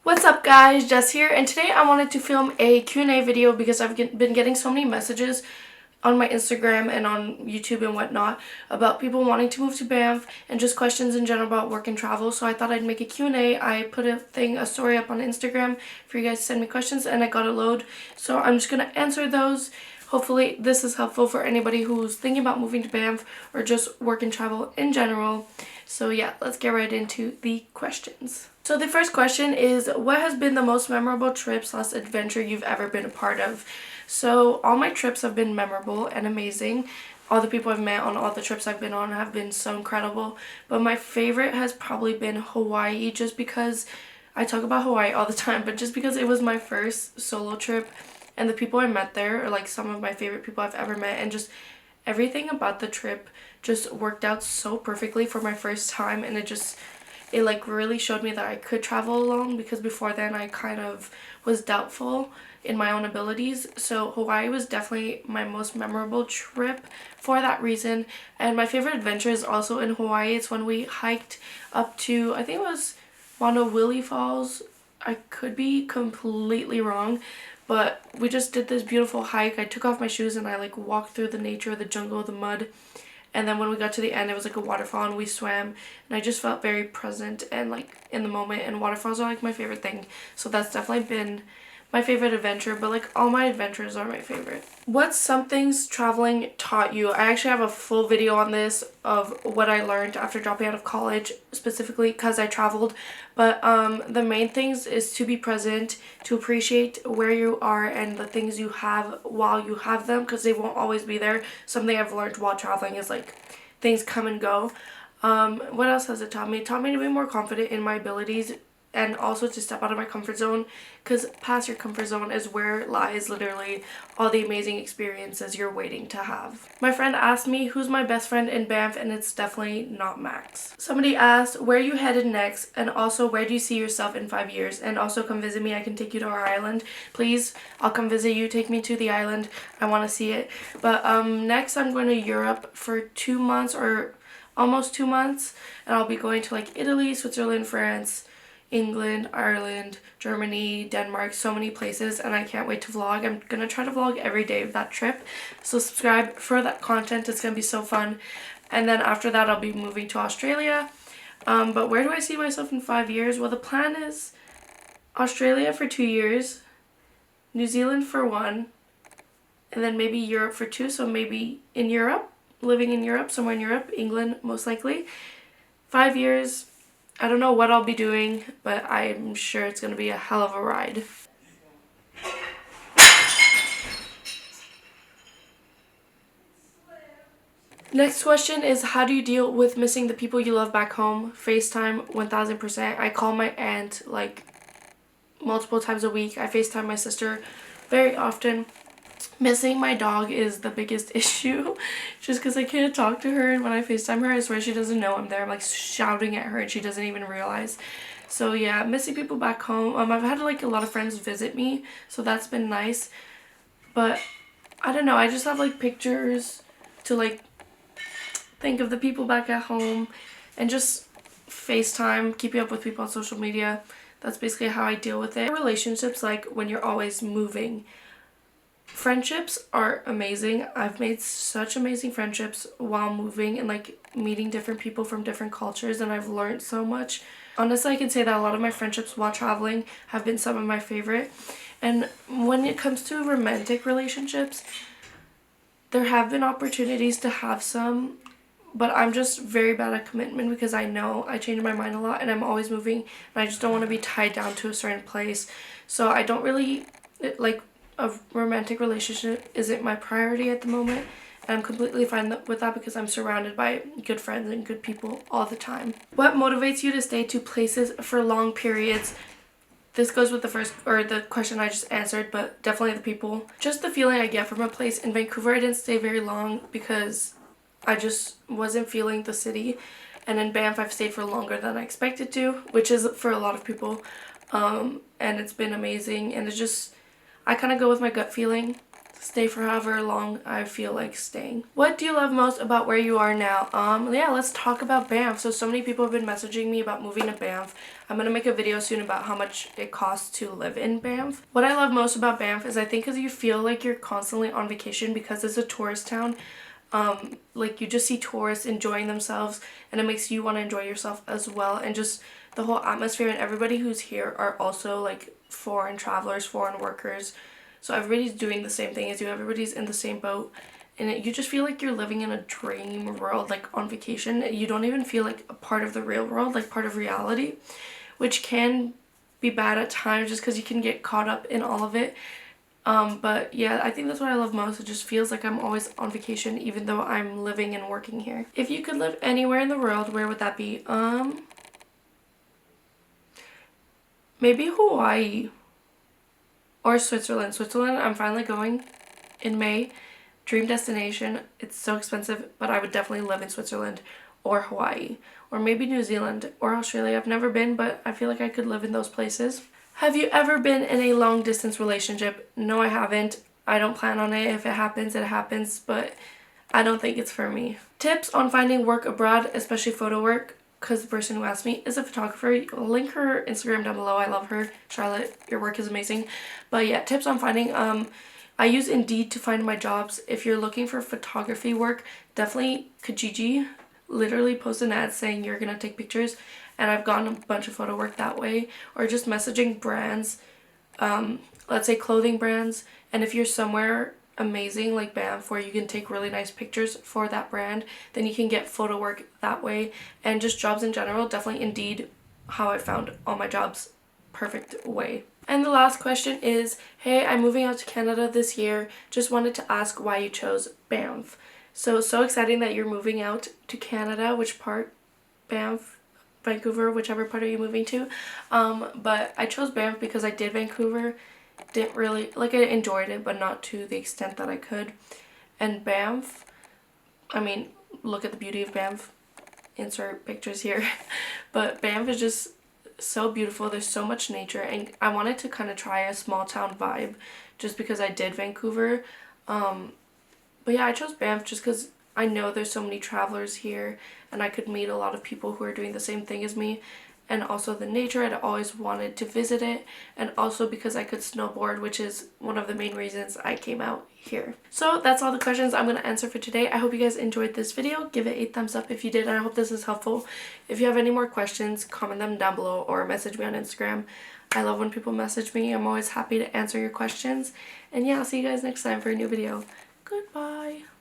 What's up guys, Jess here, and today I wanted to film a Q&A video because I've been getting so many messages on my Instagram and on YouTube and whatnot about people wanting to move to Banff and just questions in general about work and travel. So I thought I'd make a Q&A. I put a story up on Instagram for you guys to send me questions and I got a load. So I'm just going to answer those. Hopefully this is helpful for anybody who's thinking about moving to Banff or just work and travel in general. So yeah, let's get right into the questions. So the first question is, what has been the most memorable trip/adventure you've ever been a part of? So all my trips have been memorable and amazing. All the people I've met on all the trips I've been on have been so incredible. But my favorite has probably been Hawaii, just because I talk about Hawaii all the time, but just because it was my first solo trip and the people I met there are like some of my favorite people I've ever met, and just everything about the trip just worked out so perfectly for my first time, and it like really showed me that I could travel alone, because before then I kind of was doubtful in my own abilities. So Hawaii was definitely my most memorable trip for that reason. And my favorite adventure is also in Hawaii. It's when we hiked up to, I think it was Willie Falls. I could be completely wrong, but we just did this beautiful hike. I took off my shoes and I like walked through the nature, the jungle, the mud. And then when we got to the end, it was like a waterfall and we swam, and I just felt very present and like in the moment, and waterfalls are like my favorite thing. So that's definitely been my favorite adventure, but like all my adventures are my favorite. What's some things traveling taught you? I actually have a full video on this of what I learned after dropping out of college, specifically because I traveled. But the main things is to be present, to appreciate where you are and the things you have while you have them, because they won't always be there. Something I've learned while traveling is like things come and go. What else has it taught me? It taught me to be more confident in my abilities, and also to step out of my comfort zone, because past your comfort zone is where lies literally all the amazing experiences you're waiting to have. My friend asked me who's my best friend in Banff, and it's definitely not Max. Somebody asked, where are you headed next, and also where do you see yourself in 5 years, and also come visit me. I can take you to our island. Please, I'll come visit you. Take me to the island. I want to see it. But next I'm going to Europe for 2 months, or almost 2 months, and I'll be going to like Italy, Switzerland, France, England, Ireland, Germany, Denmark, so many places, and I can't wait to vlog. I'm gonna try to vlog every day of that trip, so subscribe for that content. It's gonna be so fun. And then after that I'll be moving to Australia. But where do I see myself in 5 years? Well, the plan is Australia for 2 years, New Zealand for 1, and then maybe Europe for 2, so maybe in Europe, living in Europe, somewhere in Europe, England most likely. 5 years, I don't know what I'll be doing, but I'm sure it's going to be a hell of a ride. Next question is, how do you deal with missing the people you love back home? FaceTime 1000%. I call my aunt like multiple times a week. I FaceTime my sister very often. Missing my dog is the biggest issue, just because I can't talk to her, and when I FaceTime her, I swear she doesn't know I'm there. I'm like shouting at her and she doesn't even realize. So yeah, missing people back home. I've had like a lot of friends visit me, so that's been nice. But I don't know, I just have like pictures to like think of the people back at home, and just FaceTime, keeping up with people on social media. That's basically how I deal with it. Relationships, like when you're always moving. Friendships are amazing. I've made such amazing friendships while moving and like meeting different people from different cultures, and I've learned so much. Honestly, I can say that a lot of my friendships while traveling have been some of my favorite. And when it comes to romantic relationships, there have been opportunities to have some, but I'm just very bad at commitment, because I know I change my mind a lot and I'm always moving, and I just don't want to be tied down to a certain place. So I don't really like, a romantic relationship isn't my priority at the moment, and I'm completely fine with that because I'm surrounded by good friends and good people all the time. What motivates you to stay to places for long periods? This goes with the first, or the question I just answered, but definitely the people. Just the feeling I get from a place. In Vancouver, I didn't stay very long because I just wasn't feeling the city, and in Banff I've stayed for longer than I expected to, which is for a lot of people, and it's been amazing. And it's just, I kind of go with my gut feeling, stay for however long I feel like staying. What do you love most about where you are now? Yeah, let's talk about Banff. So many people have been messaging me about moving to Banff. I'm gonna make a video soon about how much it costs to live in Banff. What I love most about Banff is I think because you feel like you're constantly on vacation because it's a tourist town. Like you just see tourists enjoying themselves, and it makes you want to enjoy yourself as well. And just the whole atmosphere, and everybody who's here are also like foreign travelers, foreign workers. So everybody's doing the same thing as you. Everybody's in the same boat. And you just feel like you're living in a dream world, like on vacation. You don't even feel like a part of the real world, like part of reality, which can be bad at times just because you can get caught up in all of it. But yeah, I think that's what I love most. It just feels like I'm always on vacation even though I'm living and working here. If you could live anywhere in the world, where would that be? Maybe Hawaii or Switzerland. Switzerland, I'm finally going in May. Dream destination. It's so expensive, but I would definitely live in Switzerland or Hawaii or maybe New Zealand or Australia. I've never been, but I feel like I could live in those places. Have you ever been in a long distance relationship? No, I haven't. I don't plan on it. If it happens, it happens, but I don't think it's for me. Tips on finding work abroad, especially photo work, because the person who asked me is a photographer. I'll link her Instagram down below. I love her. Charlotte, your work is amazing. But yeah, tips on finding, I use Indeed to find my jobs. If you're looking for photography work, definitely Kijiji. Literally post an ad saying you're gonna take pictures, and I've gotten a bunch of photo work that way. Or just messaging brands, let's say clothing brands, and if you're somewhere amazing like Banff where you can take really nice pictures for that brand, then you can get photo work that way. And just jobs in general, definitely Indeed, how I found all my jobs, perfect way. And the last question is, hey, I'm moving out to Canada this year. Just wanted to ask why you chose Banff. So exciting that you're moving out to Canada. Which part? Banff, Vancouver, whichever part are you moving to? But I chose Banff because I did Vancouver. Didn't really, like, I enjoyed it, but not to the extent that I could. And Banff, I mean, look at the beauty of Banff. Insert pictures here. But Banff is just so beautiful. There's so much nature, and I wanted to kind of try a small town vibe just because I did Vancouver. But yeah, I chose Banff just because I know there's so many travelers here, and I could meet a lot of people who are doing the same thing as me. And also the nature, I'd always wanted to visit it, and also because I could snowboard, which is one of the main reasons I came out here. So that's all the questions I'm going to answer for today. I hope you guys enjoyed this video. Give it a thumbs up if you did, and I hope this is helpful. If you have any more questions, comment them down below or message me on Instagram. I love when people message me. I'm always happy to answer your questions. And yeah, I'll see you guys next time for a new video. Goodbye.